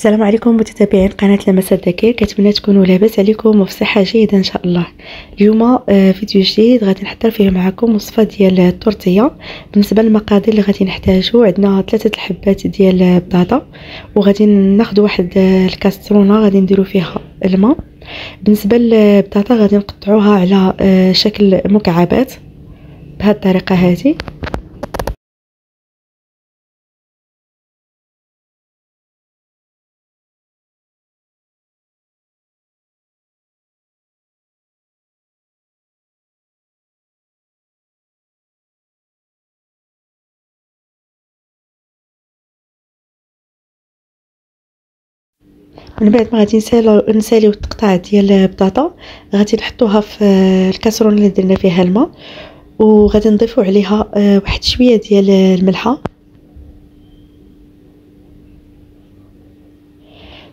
السلام عليكم متتابعين قناة لمسة الذكاء، كنتمنى تكونوا لاباس عليكم وفي صحة جيدة ان شاء الله. اليوم فيديو جديد غادي نحضر فيه معكم وصفة ديال التورتيه. بالنسبة للمقادير اللي غادي نحتاجو، عندنا 3 الحبات ديال البطاطا، وغادي ناخذ واحد الكاسترونه غادي نديرو فيها الماء. بالنسبة للبطاطا غادي نقطعوها على شكل مكعبات بهذه الطريقة هذه. من بعد ما غادي نساليو التقطاع ديال البطاطا، غادي نحطوها في الكاسرونه اللي درنا فيها الماء، وغادي نضيفو عليها واحد شويه ديال الملحه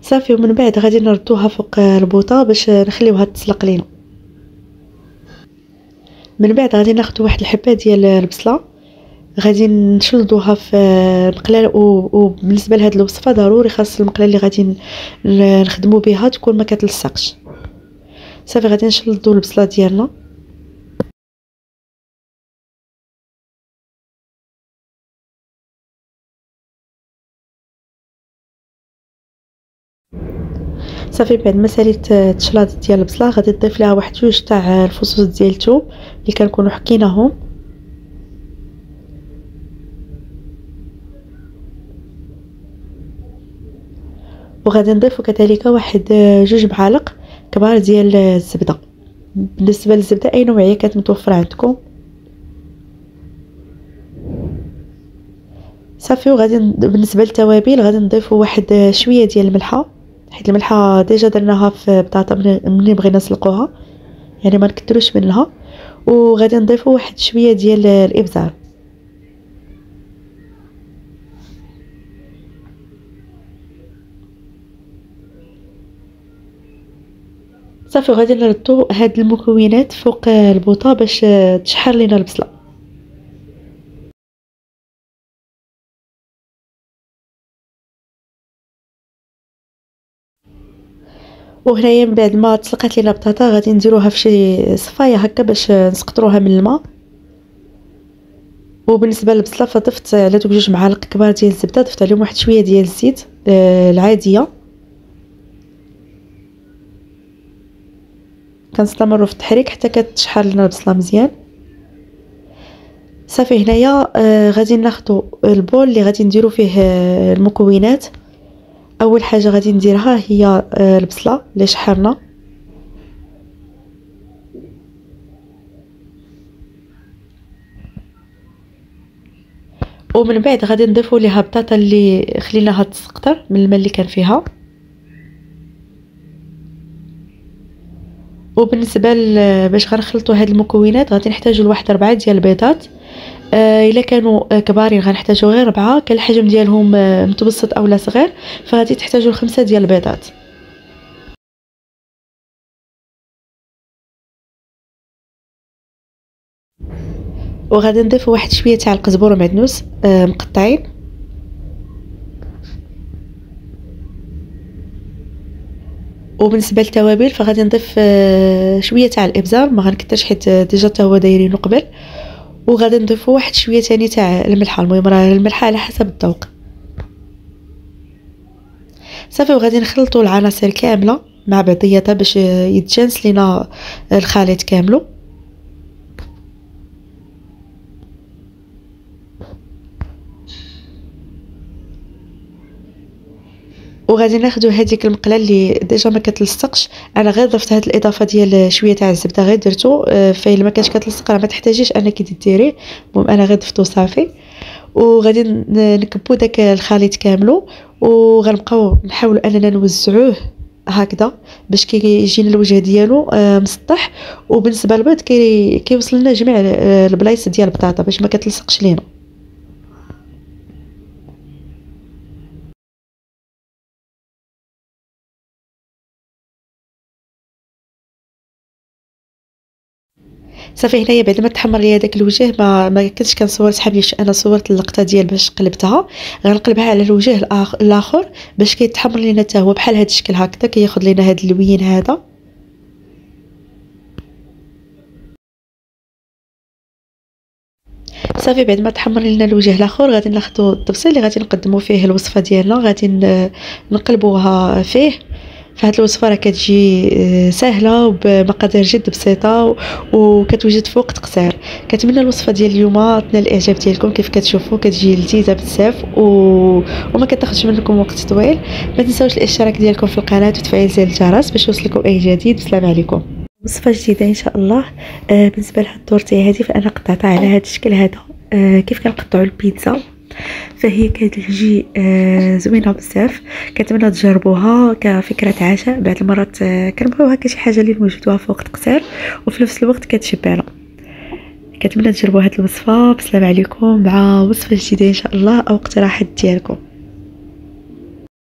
صافي. ومن بعد غادي نردوها فوق البوطه باش نخليوها تسلق لينا. من بعد غادي ناخذ واحد الحبه ديال البصله، غادي نشلضوها في المقله. وبالنسبه لهاد الوصفه ضروري خاص المقله اللي غادي نخدمو بها تكون ما كتلصقش. صافي غادي نشلضوا البصله ديالنا. صافي بعد ما ساليت التشلاض ديال البصله، غادي نضيف ليها واحد جوج تاع الفصوص ديال الثوم اللي كنكونوا حكيناهم، وغادي نضيفو كذلك واحد جوج معالق كبار ديال الزبده. بالنسبه للزبده اي نوعيه كانت متوفره عندكم. صافي وغادي بالنسبه للتوابل غادي نضيفو واحد شويه ديال الملحه، حيت الملحه ديجا درناها في بطاطا ملي بغينا نسلقوها، يعني ما نكثروش منها. وغادي نضيفو واحد شويه ديال الابزار. صافي غادي نردو هاد المكونات فوق البوطه باش تشحر لينا البصله. وهنايا من بعد ما تسلقات لينا البطاطا غادي نديروها في شي صفايه هكا باش نسقطروها من الماء. وبالنسبه للبصله فضفت على دوك جوج معالق كبار ديال الزبده، ضفت عليهم واحد شويه ديال الزيت العاديه. كنستمروا في التحريك حتى كتشحر لنا البصله مزيان. صافي هنايا غادي ناخذوا البول اللي غادي نديروا فيه المكونات. اول حاجه غادي نديرها هي البصله اللي شحرنا، ومن بعد غادي نضيفوا ليها البطاطا اللي خليناها تسقطر من الماء اللي كان فيها. وبالنسبه باش غنخلطوا هاد المكونات غادي نحتاجوا لواحد 4 ديال البيضات. الا كانوا كبارين غنحتاجوا غير 4، كان الحجم ديالهم متوسط اولا صغير فغادي تحتاجوا 5 ديال البيضات. وغادي نضيف واحد شويه تاع القزبر ومعدنوس مقطعين. وبالنسبه للتوابل فغادي نضيف شويه تاع الابزار، ما غنكثرش حيت ديجا حتى هو دايرينو قبل. وغادي نضيفوا واحد شويه ثاني تاع الملحه، المهم راه الملحه على حسب الذوق. صافي وغادي نخلطوا العناصر كامله مع بعضياتها باش يتجانس لينا الخليط كامله. وغادي ناخذوا هذيك المقله اللي ديجا ما كتلصقش، انا غير ضفت هذه الاضافه ديال شويه تاع الزبده غير درتو فالا ما كانش كتلصق راه ما تحتاجيش انك ديريه. المهم انا غير ضفتو صافي. وغادي نكبو داك الخليط كامله، وغنبقاو نحاولوا اننا نوزعوه هكذا باش كيجينا الوجه ديالو مسطح. وبالنسبه للبيض كيوصل لنا جميع البلايص ديال البطاطا باش ما كتلصقش لينا. صافي هنايا بعد ما تحمر ليا داك الوجه ما كنتش كنصور سحابيش، انا صورت اللقطه ديال باش قلبتها، غنقلبها على الوجه الاخر باش كيتحمر لينا حتى هو بحال هذا الشكل هكذا، كياخذ لينا هذا اللوين هذا. صافي بعد ما تحمر لنا الوجه الاخر غادي ناخذوا الطبسيل اللي غادي نقدموا فيه الوصفه ديالنا، غادي نقلبوها فيه. فهاد الوصفه راه كتجي سهله وبمقادير جد بسيطه وكتوجد في وقت قصير. كنتمنى الوصفه ديال اليوم تنال الاعجاب ديالكم. كيف كتشوفوا كتجي لذيذه بزاف وما كتاخذش منكم وقت طويل. ما تنساوش الاشتراك ديالكم في القناه وتفعيل زر الجرس باش يوصلكم اي جديد. السلام عليكم. وصفه جديده ان شاء الله. بالنسبه لهاد الطورتيه هذه فانا قطعتها على هذا الشكل هذا، كيف كنقطعوا البيتزا، فهي كتجي زوينه بزاف. كنتمنى تجربوها كفكره عشاء. بعض المرات كنبغيو هكا شي حاجه اللي نوجدوها في وقت قصير وفي نفس الوقت كتشبعنا. كنتمنى تجربوا هاد الوصفه. بسلام عليكم مع وصفه جديده ان شاء الله او اقتراحات ديالكم.